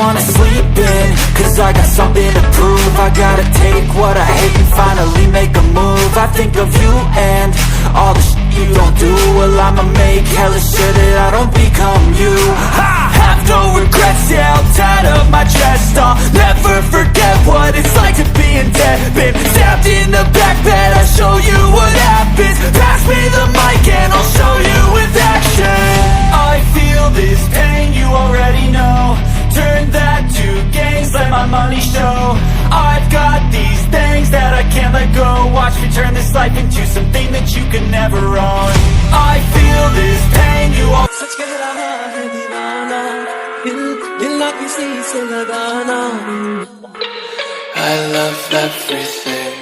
wanna sleep in, cause I got something to prove. I gotta take what I hate and finally make a move. I think of you and all the shit you don't do. Well, I'ma make hella sure that I don't become you. I have no regrets, yeah, I'll tie up my chest. I'll never forget what it's like to be in debt. Been stabbed in the back bed, I'll show you what happens. Pass me the mic and I'll show you with action. I feel this pain, you already know. Turn that to gains, let my money show. I've got these things that I can't let go. Watch me turn this life into something that you can never own. I feel this pain, you all सच कह रहा है दीवाना दिल ना किसी से लगाना I love everything.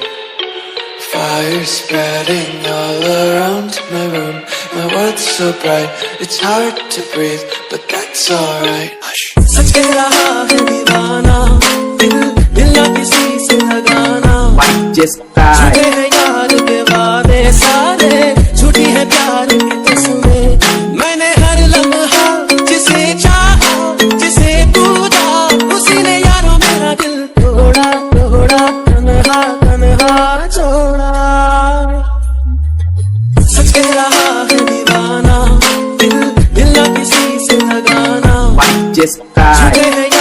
Fire spreading all around my room. My world's so bright, it's hard to breathe, but that's alright. Hush. सच कह रहा है दीवाना दिल ना किसी से लगाना झूठे हैं यार के वादे सारे झूठी है प्यार की किस्में मैंने हर लम्हा जिसे चाहा जिसे पूजा उसी ने यारों मेरा दिल तोड़ा तोड़ा तन्हा तन्हा छोड़ा सच कह रहा है दीवाना दिल ना किसी से लगाना झूठे हैं